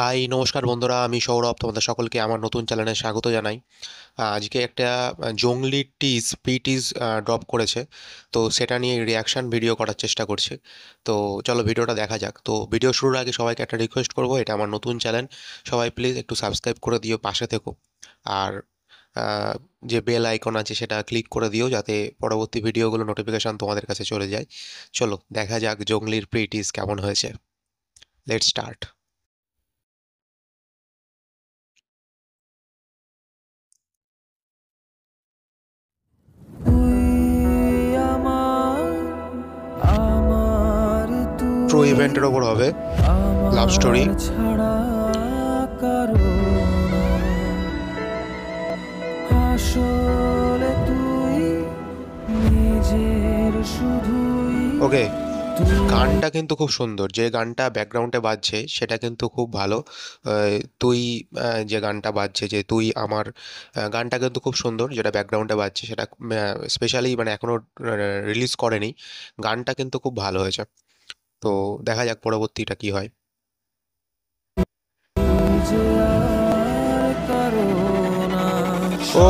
High নমস্কার বন্ধুরা, আমি সৌরভ। তোমাদের সকলকে আমার নতুন চ্যানেলে স্বাগত জানাই। আজকে একটা জংলি টিজ প্রি টিজ ড্রপ করেছে, তো সেটা নিয়ে রিয়াকশন ভিডিও করার চেষ্টা করছি। তো চলো ভিডিওটা দেখা যাক। তো ভিডিও শুরুর আগে সবাইকে একটা রিকোয়েস্ট করবো, এটা আমার নতুন চ্যানেল, সবাই প্লিজ একটু সাবস্ক্রাইব করে দিও, পাশে থেকো। আর আহ, যে বেল আইকন আছে সেটা ক্লিক করে দিও, যাতে পরবর্তী ভিডিওগুলো নোটিফিকেশন তোমাদের কাছে চলে যায়। চলো দেখা যাক জংলির প্রি টিজ কেমন হয়েছে। Let's start. তুই আমার আমার ট্রু তুই ইভেন্টের ওপর হবে, লাভ স্টোরি। আমার ছাড়া কারো না। আসলে তুই নিজের শুধুই ওকে, তুই। গানটা কিন্তু খুব সুন্দর, যে গানটা ব্যাকগ্রাউন্ডে বাজছে সেটা কিন্তু খুব ভালো। তুই যে গানটা বাজছে, যে তুই আমার, গানটা কিন্তু খুব সুন্দর, যেটা ব্যাকগ্রাউন্ডে বাজছে সেটা স্পেশালি মানে এখনো রিলিজ করেনি। গানটা কিন্তু খুব ভালো হয়েছে। তো দেখা যাক পরবর্তীটা কি হয়। তুই যে আর কারো না। ও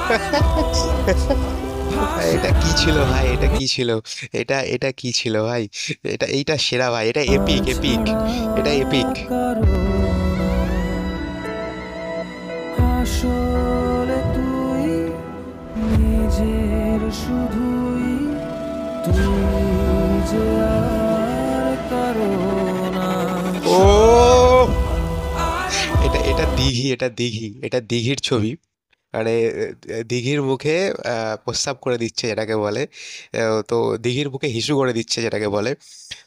ভাসে এটা না কি ছিল ভাই, এটা কি ছিল? এটা কি ছিল ভাই? এইটা সেরা ভাই, এটা এপিক এপিক, ছাড়া এটা এপিক। কারো না। আসলে তুই নিজের শুধুই তুই যে আর কারো না। ও এটা এটা দিঘি, এটা দিঘি, এটা দিঘির ছবি। মানে দিঘির মুখে প্রস্রাব করে দিচ্ছে যেটাকে বলে, তো দিঘির মুখে হিসু করে দিচ্ছে যেটাকে বলে।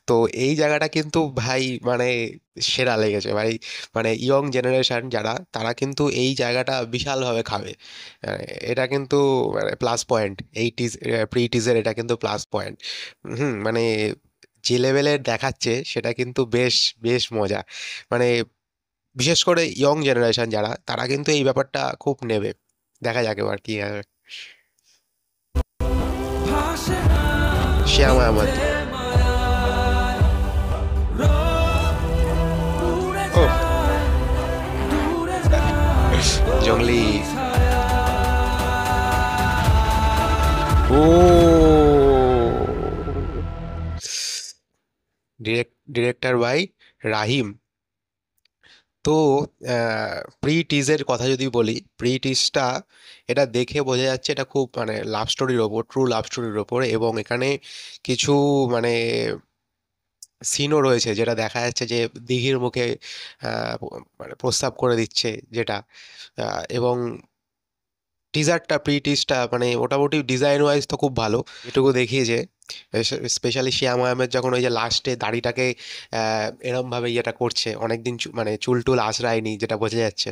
তো এই জায়গাটা কিন্তু ভাই মানে সেরা লেগেছে ভাই। মানে ইয়ং জেনারেশন যারা, তারা কিন্তু এই জায়গাটা বিশালভাবে খাবে। এটা কিন্তু মানে প্লাস পয়েন্ট, এই প্রি টিজের এটা কিন্তু প্লাস পয়েন্ট। মানে যে লেভেলের দেখাচ্ছে সেটা কিন্তু বেশ বেশ মজা। মানে বিশেষ করে ইয়ং জেনারেশন যারা, তারা কিন্তু এই ব্যাপারটা খুব নেবে। দেখা যাক এবার কি হবে। ভাসে না শ্যাম আহমদ। মিথ্যে মায়ায় রোদ উড়ে ও যায় দূরে যায় জংলি। ওই ছায়া। ও ডিরেক্টর বাই রাহিম। তো প্রি টিজের কথা যদি বলি, প্রি টিজটা এটা দেখে বোঝা যাচ্ছে এটা খুব মানে লাভ স্টোরির ওপর, ট্রু লাভ স্টোরির ওপর। এবং এখানে কিছু মানে সিনও রয়েছে যেটা দেখা যাচ্ছে যে দিঘির মুখে মানে প্রস্তাব করে দিচ্ছে যেটা। এবং প্রি টিজটা মানে মোটামুটি ডিজাইন ওয়াইজ তো খুব ভালো, এটুকু দেখিয়েছে। স্পেশালি শ্যাম আহমেদ যখন ওই যে লাস্টে দাড়িটাকে এরম ভাবে ইয়েটা করছে, অনেকদিন মানে চুল টুল আঁচড়ায়নি, যেটা বোঝা যাচ্ছে,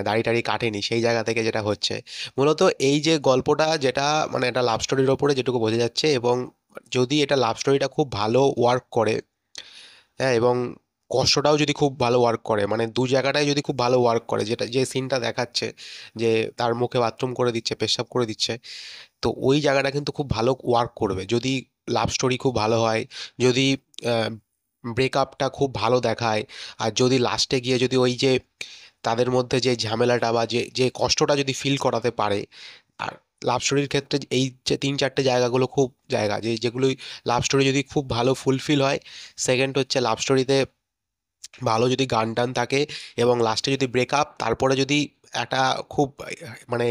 দাড়ি টাড়ি কাটেনি, সেই জায়গা থেকে যেটা হচ্ছে মূলত এই যে গল্পটা, যেটা মানে একটা লাভ স্টোরির ওপরে, যেটুকু বোঝা যাচ্ছে। এবং যদি এটা লাভ স্টোরিটা খুব ভালো ওয়ার্ক করে, হ্যাঁ, এবং কষ্টটাও যদি খুব ভালো ওয়ার্ক করে, মানে দু জায়গাটায় যদি খুব ভালো ওয়ার্ক করে, যেটা যে সিনটা দেখাচ্ছে, যে তার মুখে বাথরুম করে দিচ্ছে, পেশাব করে দিচ্ছে, তো ওই জায়গাটা কিন্তু খুব ভালো ওয়ার্ক করবে যদি লাভ স্টোরি খুব ভালো হয়। যদি ব্রেকআপটা খুব ভালো দেখায়, আর যদি লাস্টে গিয়ে যদি ওই যে তাদের মধ্যে যে ঝামেলাটা বা যে যে কষ্টটা যদি ফিল করাতে পারে। আর লাভ স্টোরির ক্ষেত্রে এই যে তিন চারটে জায়গাগুলো খুব জায়গা, যেগুলোই লাভ স্টোরি যদি খুব ভালো ফুলফিল হয়। সেকেন্ড হচ্ছে লাভ স্টোরিতে ভালো যদি গান টান থাকে, এবং লাস্টে যদি ব্রেকআপ, তারপরে যদি একটা খুব মানে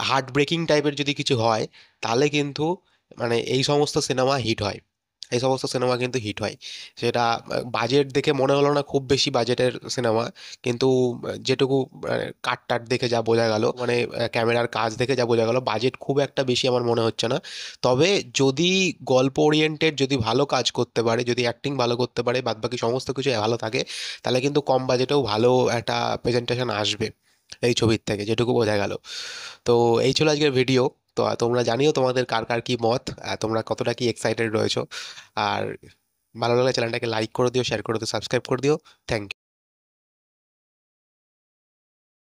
হার্ট ব্রেকিং টাইপের যদি কিছু হয়, তাহলে কিন্তু মানে এই সমস্ত সিনেমা হিট হয়। এই সমস্ত সিনেমা কিন্তু হিট হয়। সেটা বাজেট দেখে মনে হলো না খুব বেশি বাজেটের সিনেমা, কিন্তু যেটুকু কাট টাট দেখে যা বোঝা গেল, মানে ক্যামেরার কাজ দেখে যা বোঝা গেল, বাজেট খুব একটা বেশি আমার মনে হচ্ছে না। তবে যদি গল্প ওরিয়েন্টেড যদি ভালো কাজ করতে পারে, যদি অ্যাক্টিং ভালো করতে পারে, বাদবাকি সমস্ত কিছু ভালো থাকে, তাহলে কিন্তু কম বাজেটেও ভালো একটা প্রেজেন্টেশন আসবে এই ছবির থেকে, যেটুকু বোঝা গেল। তো এই ছিল আজকের ভিডিও। তো তোমরা জানিও তোমাদের কার কার কি মত, তোমরা কতটা কি এক্সাইটেড রয়েছো। আর ভালো লাগলে চ্যানেলটাকে লাইক করে দিও, শেয়ার করে দিও, সাবস্ক্রাইব করে দিও। Thank you.